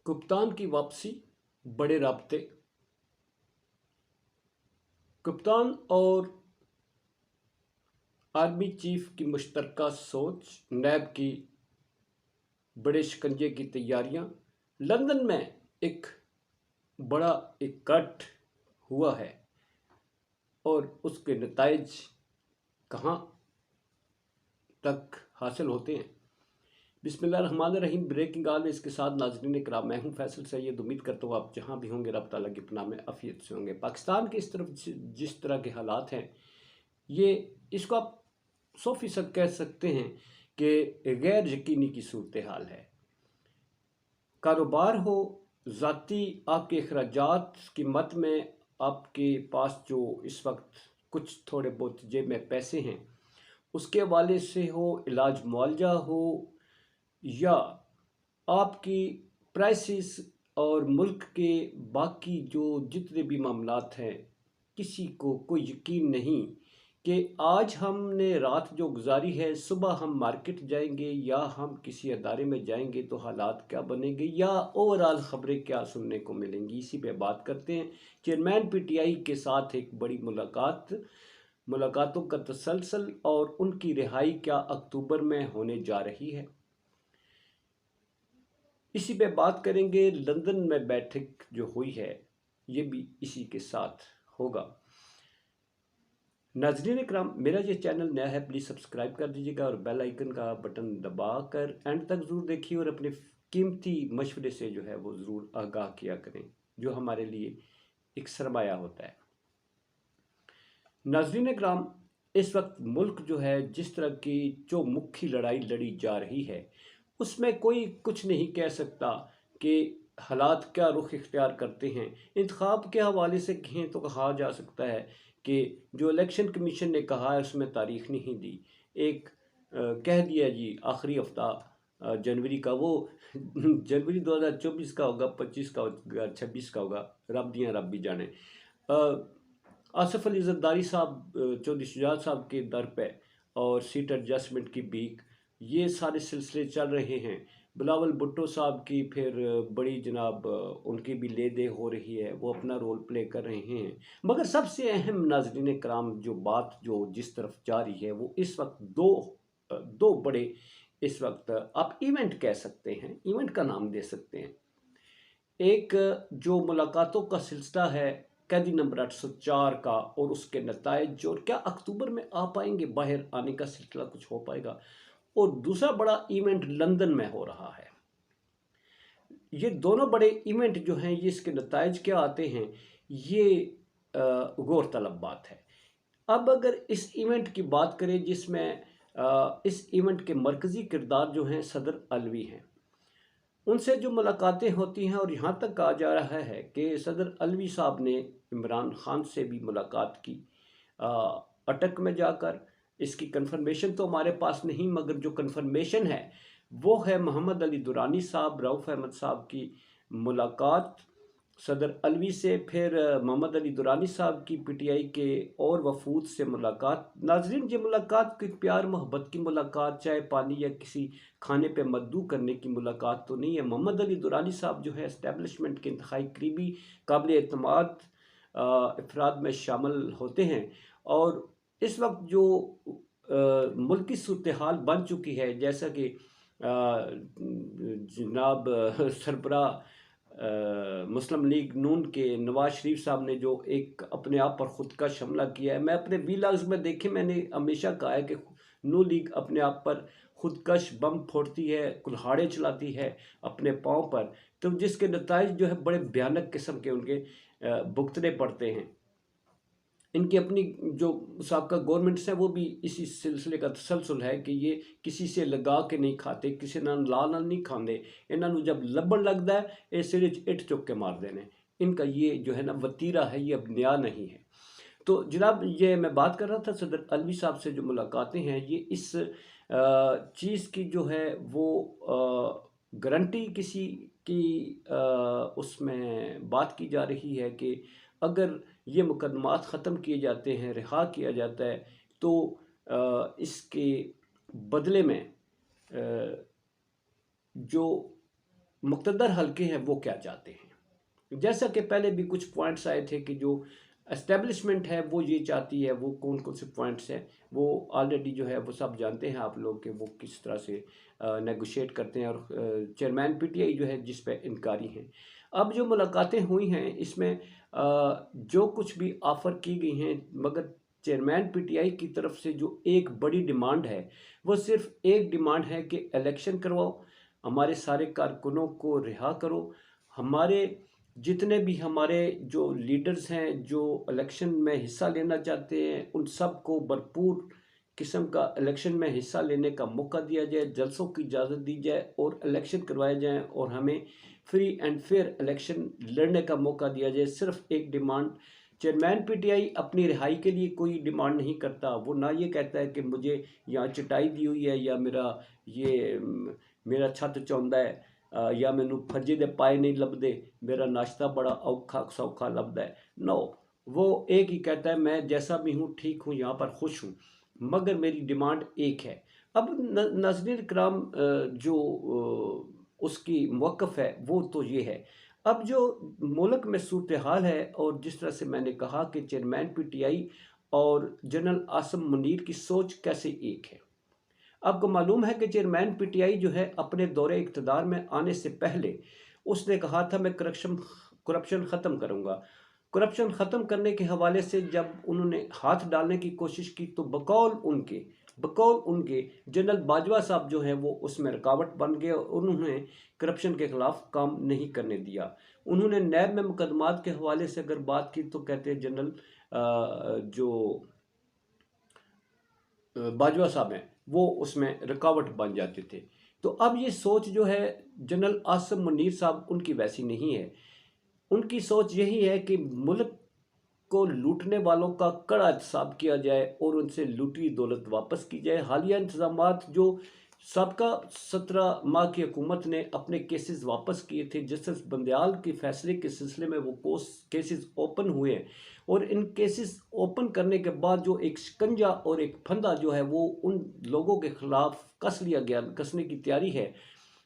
कप्तान की वापसी, बड़े राब्ते। कप्तान और आर्मी चीफ की मुश्तरका सोच, नैब की बड़े शिकंजे की तैयारियां। लंदन में एक बड़ा इकट्ठ हुआ है और उसके नताइज कहाँ तक हासिल होते हैं। बिस्मिल्लाहिर्रहमानिर्रहीम। ब्रेकिंग ऑल में इसके साथ नाज़रीन इकराम, मैं हूं फैसल सैयद। उम्मीद करता हूँ आप जहाँ भी होंगे रब ताला की पनाह में आफियत से होंगे। पाकिस्तान के इस तरफ जिस तरह के हालात हैं, ये इसको आप 100% कह सकते हैं कि गैर यकीनी की सूरत हाल है। कारोबार हो, ज़ाती आपके अखराजात की मद में आपके पास जो इस वक्त कुछ थोड़े बहुत जेब में पैसे हैं, उसके हवाले से हो, इलाज मुआवजा हो, या आपकी प्राइसेस और मुल्क के बाकी जो जितने भी मामलात हैं, किसी को कोई यकीन नहीं कि आज हमने रात जो गुजारी है, सुबह हम मार्केट जाएंगे या हम किसी अदारे में जाएंगे तो हालात क्या बनेंगे, या ओवरऑल ख़बरें क्या सुनने को मिलेंगी। इसी पे बात करते हैं। चेयरमैन पीटीआई के साथ एक बड़ी मुलाकातों का तसलसल, और उनकी रिहाई क्या अक्टूबर में होने जा रही है, इसी पे बात करेंगे। लंदन में बैठक जो हुई है, ये भी इसी के साथ होगा। नाज़रीन इकराम, मेरा ये चैनल नया है, प्लीज़ सब्सक्राइब कर दीजिएगा और बेल आइकन का बटन दबा कर एंड तक ज़रूर देखिए और अपने कीमती मशवरे से जो है वो ज़रूर आगाह किया करें, जो हमारे लिए एक सरमाया होता है। नाज़रीन इकराम, इस वक्त मुल्क जो है जिस तरह की जो मुख्य लड़ाई लड़ी जा रही है, उसमें कोई कुछ नहीं कह सकता कि हालात क्या रुख इख्तियार करते हैं। इंतखाब के हवाले से कहें तो कहा जा सकता है कि जो इलेक्शन कमीशन ने कहा है उसमें तारीख नहीं दी। एक कह दिया जी आखिरी हफ्ता जनवरी का, वो जनवरी 2024 का होगा, 25 का होगा, 26 का होगा, रब दियाँ रब भी जाने। आसिफ अली जरदारी साहब, चौधरी शुजात साहब के दर पे और सीट एडजस्टमेंट की बीक, ये सारे सिलसिले चल रहे हैं। बिलावल भुट्टो साहब की फिर बड़ी जनाब उनकी भी ले दे हो रही है, वो अपना रोल प्ले कर रहे हैं। मगर सबसे अहम नाज़रीन कराम जो बात जो जिस तरफ जा रही है, वो इस वक्त दो बड़े, इस वक्त आप इवेंट कह सकते हैं, इवेंट का नाम दे सकते हैं। एक जो मुलाकातों का सिलसिला है कैदी नंबर 804 का, और उसके नताइज, और क्या अक्टूबर में आ पाएंगे, बाहर आने का सिलसिला कुछ हो पाएगा। और दूसरा बड़ा इवेंट लंदन में हो रहा है। ये दोनों बड़े इवेंट जो हैं, ये इसके नताइज क्या आते हैं, ये गौरतलब बात है। अब अगर इस इवेंट की बात करें जिसमें इस इवेंट के मरकज़ी किरदार जो हैं सदर अलवी हैं, उनसे जो मुलाकातें होती हैं, और यहाँ तक कहा जा रहा है कि सदर अलवी साहब ने इमरान खान से भी मुलाकात की अटक में जाकर। इसकी कंफर्मेशन तो हमारे पास नहीं, मगर जो कंफर्मेशन है वो है मोहम्मद अली दुरानी साहब, रऊफ़ अहमद साहब की मुलाकात सदर अलवी से, फिर मोहम्मद अली दुरानी साहब की पीटीआई के और वफूद से मुलाकात। नाजरीन, ये मुलाकात कोई प्यार मोहब्बत की मुलाकात, चाय पानी या किसी खाने पे मद्दू करने की मुलाकात तो नहीं है। मोहम्मद अली दुरानी साहब जो है इस्टेब्लिशमेंट के इंतहाई करीबी काबिल एतमाद अफराद में शामिल होते हैं, और इस वक्त जो मुल्की सूरत हाल बन चुकी है, जैसा कि जनाब सरबरा मुस्लिम लीग नून के नवाज शरीफ साहब ने जो एक अपने आप पर ख़ुद का हमला किया है, मैं अपने वीलॉग्स में देखे, मैंने हमेशा कहा है कि नू लीग अपने आप पर खुदकश बम फोड़ती है, कुल्हाड़े चलाती है अपने पाँव पर, तो जिसके नताइज जो है बड़े भयानक किस्म के उनके भुगतने पड़ते हैं। इनकी अपनी जो साबका गवर्नमेंट्स हैं वो भी इसी सिलसिले का तसलसल है कि ये किसी से लगा के नहीं खाते, किसी नाल नाल नहीं खाते। इन्होंने जब लबन लगता है, ये सिर इट चुक के मार देने। इनका ये जो है ना वतीरा है, ये अब नया नहीं है। तो जनाब, ये मैं बात कर रहा था सदर अलवी साहब से जो मुलाकातें हैं, ये इस चीज़ की जो है वो गारंटी किसी की उसमें बात की जा रही है कि अगर ये मुकदमात ख़त्म किए जाते हैं, रिहा किया जाता है, तो इसके बदले में जो मुक़्तदर हल्के हैं वो क्या चाहते हैं। जैसा कि पहले भी कुछ पॉइंट्स आए थे कि जो एस्टेब्लिशमेंट है वो ये चाहती है, वो कौन कौन से पॉइंट्स हैं वो ऑलरेडी जो है वो सब जानते हैं आप लोग, कि वो किस तरह से नेगोशिएट करते हैं, और चेयरमैन पीटीआई जो है जिस पे इनकारी हैं। अब जो मुलाकातें हुई हैं इसमें जो कुछ भी ऑफ़र की गई हैं, मगर चेयरमैन पीटीआई की तरफ से जो एक बड़ी डिमांड है वो सिर्फ एक डिमांड है कि इलेक्शन करवाओ, हमारे सारे कारकुनों को रिहा करो, हमारे जितने भी हमारे जो लीडर्स हैं जो इलेक्शन में हिस्सा लेना चाहते हैं उन सब को भरपूर किस्म का इलेक्शन में हिस्सा लेने का मौका दिया जाए, जलसों की इजाज़त दी जाए और इलेक्शन करवाए जाएं, और हमें फ्री एंड फेयर इलेक्शन लड़ने का मौका दिया जाए। सिर्फ एक डिमांड। चेयरमैन पीटीआई अपनी रिहाई के लिए कोई डिमांड नहीं करता। वो ना ये कहता है कि मुझे यहाँ चटाई दी हुई है, या मेरा छत चौंदा है, या मैनू फर्जी दे पाए नहीं लभदे, मेरा नाश्ता बड़ा औखा सौखा लभदा है। नो, वो एक ही कहता है मैं जैसा भी हूँ ठीक हूँ, यहाँ पर खुश हूँ, मगर मेरी डिमांड एक है। अब नाज़रीन कराम, जो उसकी मौक़िफ़ है वो तो ये है। अब जो मुल्क में सूरत हाल है, और जिस तरह से मैंने कहा कि चेयरमैन पीटीआई और जनरल आसिम मुनीर की सोच कैसे एक है। आपको मालूम है कि चेयरमैन पीटीआई जो है अपने दौरे इक़्तिदार में आने से पहले उसने कहा था मैं करप्शन ख़त्म करूँगा। करप्शन ख़त्म करने के हवाले से जब उन्होंने हाथ डालने की कोशिश की तो बकौल उनके जनरल बाजवा साहब जो हैं वो उसमें रुकावट बन गए, और उन्होंने करप्शन के ख़िलाफ़ काम नहीं करने दिया। उन्होंने नैब में मुकदमात के हवाले से अगर बात की तो कहते हैं जनरल जो बाजवा साहब हैं वो उसमें रुकावट बन जाते थे। तो अब ये सोच जो है जनरल आसिम मुनीर साहब उनकी वैसी नहीं है। उनकी सोच यही है कि मुल्क को लूटने वालों का कड़ा एहतसाब किया जाए और उनसे लूटी दौलत वापस की जाए। हालिया इंतजामात जो सबका 17 माह की हुकूमत ने अपने केसेस वापस किए थे, जस्टिस बंदयाल के फैसले के सिलसिले में वो केसेस ओपन हुए हैं, और इन केसेस ओपन करने के बाद जो एक शिकंजा और एक फंदा जो है वो उन लोगों के खिलाफ कसने की तैयारी है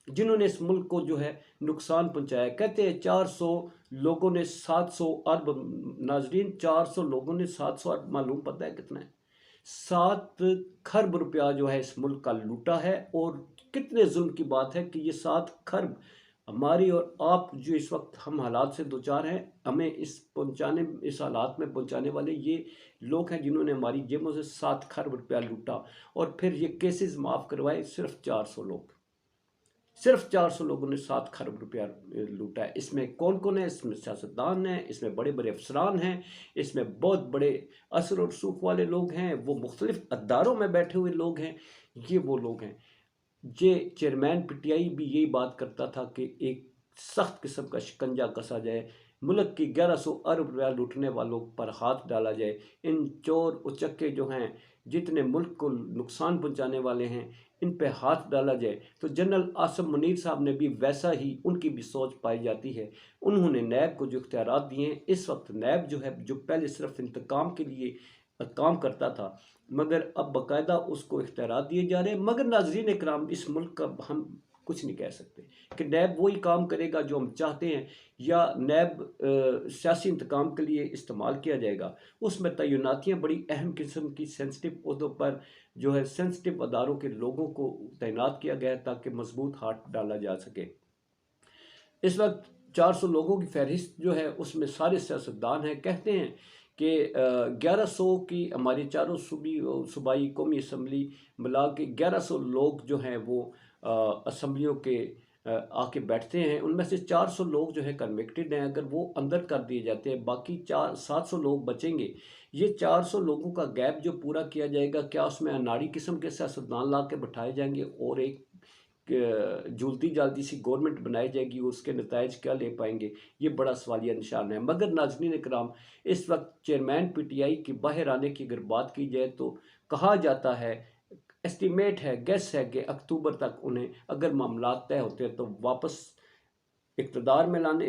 जिन्होंने इस मुल्क को जो है नुकसान पहुंचाया। कहते हैं 400 लोगों ने 700 अरब, नाजरीन 400 लोगों ने 700 अरब मालूम पता है कितना है? 7 खरब रुपया जो है इस मुल्क का लूटा है। और कितने जुल्म की बात है कि ये 7 खरब हमारी और आप जो इस वक्त हम हालात से दो चार हैं, हमें इस हालात में पहुंचाने वाले ये लोग हैं जिन्होंने हमारी जेबों से 7 खरब रुपया लूटा, और फिर ये केसेस माफ़ करवाए सिर्फ 400 लोग। सिर्फ 400 लोगों ने 7 खरब रुपया लूटा है। इसमें कौन कौन है? इसमें सियासतदान हैं, इसमें बड़े बड़े अफसरान हैं, इसमें बहुत बड़े असर और सूख वाले लोग हैं, वो मुख्तलिफ अदारों में बैठे हुए लोग हैं। ये वो लोग हैं। ये चेयरमैन पीटीआई भी यही बात करता था कि एक सख्त किस्म का शिकंजा कसा जाए, मुल्क की 1100 अरब रुपया लूटने वालों पर हाथ डाला जाए। इन चोर उचक्के जो हैं जितने मुल्क को नुकसान पहुंचाने वाले हैं इन पे हाथ डाला जाए। तो जनरल आसिम मुनीर साहब ने भी वैसा ही, उनकी भी सोच पाई जाती है। उन्होंने नैब को जो इख्तियारात दिए हैं, इस वक्त नैब जो है जो पहले सिर्फ इंतकाम के लिए काम करता था, मगर अब बाकायदा उसको इख्तियारात दिए जा रहे हैं। मगर नाज़रीन इकराम, इस मुल्क का हम कुछ नहीं कह सकते कि नैब वही काम करेगा जो हम चाहते हैं, या नैब सियासी इंतकाम के लिए इस्तेमाल किया जाएगा। उसमें तैनातियाँ बड़ी अहम किस्म की सेंसिटिव उहदों पर जो है सेंसिटिव अदारों के लोगों को तैनात किया गया है ताकि मजबूत हाथ डाला जा सके। इस वक्त 400 लोगों की फहरिस्त जो है उसमें सारे सियासतदान हैं। कहते हैं कि 1100 की हमारी चारों सूबाई कौमी असम्बली मिला के 1100 लोग जो हैं वो असम्बलियों के आके बैठते हैं। उनमें से 400 लोग जो है कन्विक्टेड हैं। अगर वो अंदर कर दिए जाते हैं, बाकी 700 लोग बचेंगे। ये 400 लोगों का गैप जो पूरा किया जाएगा, क्या उसमें अनाड़ी किस्म के सियासतदान ला के बैठाए जाएंगे और एक झूलती जालती सी गवर्नमेंट बनाई जाएगी, उसके नताइज क्या ले पाएंगे? ये बड़ा सवालिया निशान है। मगर नाज़रीन इकराम, इस वक्त चेयरमैन पीटीआई की बाहर आने की अगर बात की जाए तो कहा जाता है, एस्टिमेट है, गेस है कि अक्टूबर तक उन्हें अगर मामलात तय होते हैं तो वापस इक़्तिदार में लाने,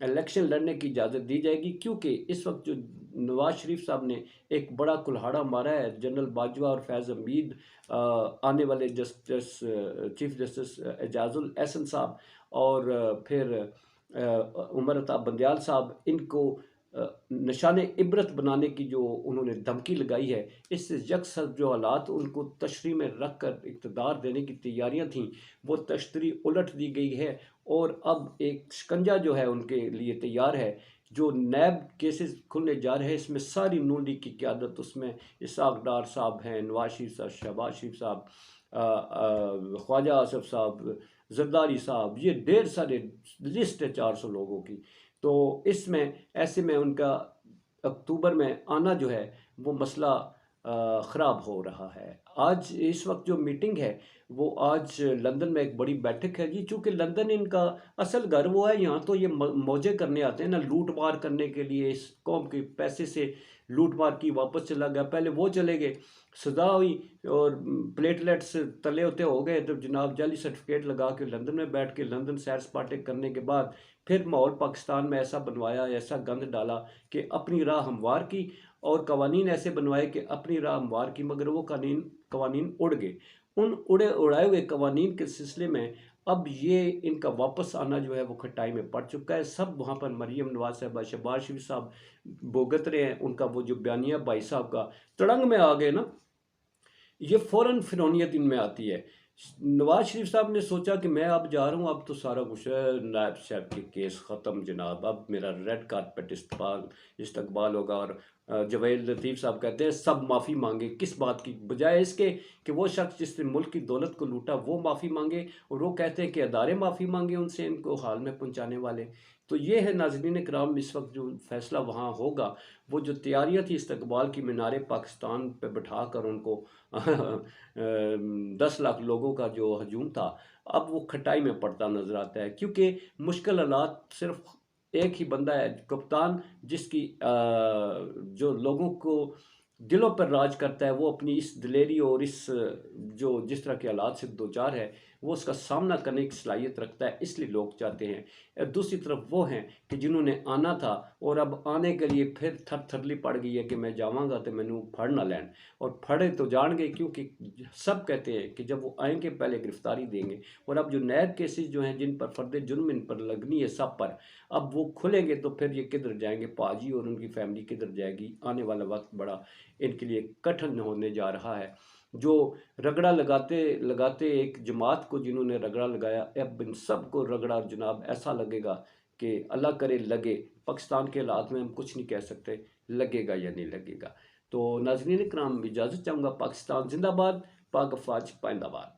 इलेक्शन लड़ने की इजाज़त दी जाएगी। क्योंकि इस वक्त जो नवाज शरीफ साहब ने एक बड़ा कुल्हाड़ा मारा है, जनरल बाजवा और फैज़ हमीद, आने वाले चीफ जस्टिस एजाजुल एहसन साहब اور پھر عمر عطا بندیال صاحب ان کو نشان عبرت بنانے کی جو انہوں نے دھمکی لگائی ہے، اس سے یکسر جو حالات ان کو تشریح میں رکھ کر اقتدار دینے کی تیاریاں تھیں وہ تشریح الٹ دی گئی ہے، اور اب ایک شکنجہ جو ہے ان کے لیے تیار ہے۔ جو نیب کیسز کھلنے جا رہے ہیں اس میں ساری نون لیگ کی قیادت، اس میں اسحاق ڈار صاحب ہیں، نواز شریف صاحب، شہباز شریف صاحب، خواجہ آصف صاحب، زرداری صاحب، یہ ڈھیر سارے لسٹ ہے 400 لوگوں کی۔ تو اس میں ایسے میں ان کا اکتوبر میں آنا جو ہے وہ مسئلہ خراب ہو رہا ہے۔ آج اس وقت جو میٹنگ ہے وہ آج لندن میں ایک بڑی بیٹھک ہے جی، چونکہ لندن ان کا اصل گھر وہ ہے، یہاں تو یہ موجے کرنے آتے ہیں نا، لوٹ مار کرنے کے لیے، اس قوم کے پیسے سے لوٹ مار کی، واپس چلا گیا، پہلے وہ چلے گئے، سزا ہوئی اور پلیٹلیٹس تلے ہوتے ہو گئے تو جناب جعلی سرٹیفکیٹ لگا کے لندن میں بیٹھ کے لندن سیر سپاٹے کرنے کے بعد پھر ماحول پاکستان میں ایسا بنوایا، ایسا گند ڈالا کہ اپنی راہ ہموار کی، اور قوانین ایسے بنوائے کہ اپنی راہ ہموار کی، مگر وہ قوانین اڑ گئے۔ ان اڑائے ہوئے قوانین کے سلسلے میں اب یہ ان کا واپس آنا جو ہے وہ کھٹائی میں پڑ چکا ہے۔ سب وہاں پر مریم نواز صاحبہ، شہباز شریف صاحب بھگت رہے ہیں، ان کا وہ جو بیانیہ بھائی صاحب کا تڑنگ میں آ گئے نا، یہ فوراً فرونیت ان میں آتی ہے۔ نواز شریف صاحب نے سوچا کہ میں اب جا رہا ہوں، اب تو سارا کچھ ہے، نائب صاحب کے کیس ختم جناب، اب میرا ریڈ کارپیٹ استقبال ہوگا، اور جویل لطیف صاحب کہتے ہیں سب معافی مانگے، کس بات کی، بجائے اس کے کہ وہ شخص جس نے ملک کی دولت کو لوٹا وہ معافی مانگے، اور وہ کہتے ہیں کہ ادارے معافی مانگے ان سے، ان کو حال میں پہنچانے والے۔ تو یہ ہے ناظرین کرام، اس وقت جو فیصلہ وہاں ہوگا، وہ جو تیاریاں تھی استقبال کی، مینار پاکستان پہ بٹھا کر ان کو 10 لاکھ لوگوں کا جو ہجوم تھا، اب وہ کھٹائی میں پڑتا نظر آتا ہے، کیونکہ مشکل حالات صرف ایک ہی بندہ ہے کپتان، جس کی جو لوگوں کو دلوں پر راج کرتا ہے، وہ اپنی اس دلیری اور اس جو جس طرح کے حالات سے دوچار ہے وہ اس کا سامنا کرنے کی صلاحیت رکھتا ہے، اس لیے لوگ چاہتے ہیں۔ اور دوسری طرف وہ ہیں کہ جنہوں نے آنا تھا اور اب آنے کے لیے پھر تھر تھرلی پڑ گئی ہے کہ میں جاواں گا تو مینوں پھڑ نہ لین، اور پھڑے تو جان گے، کیونکہ سب کہتے ہیں کہ جب وہ آئیں گے پہلے گرفتاری دیں گے، اور اب جو نیب کیسز جو ہیں جن پر فرد جرم ان پر لگنی ہے سب پر، اب وہ کھلیں گے تو پھر یہ کدھر جائیں گے، پاجی اور ان کی فیملی کدھر جائے گی؟ آنے والا وقت بڑا ان کے لیے کٹھن ہونے جا رہا ہے۔ جو رگڑا لگاتے لگاتے ایک جماعت کو جنہوں نے رگڑا لگایا، اب ان سب کو رگڑا جناب ایسا لگے گا کہ اللہ کرے لگے، پاکستان کے حالات میں ہم کچھ نہیں کہہ سکتے، لگے گا یا نہیں لگے گا۔ تو ناظرین کرام، اجازت چاہوں گا، پاکستان زندہ باد، پاک افواج پائندہ باد۔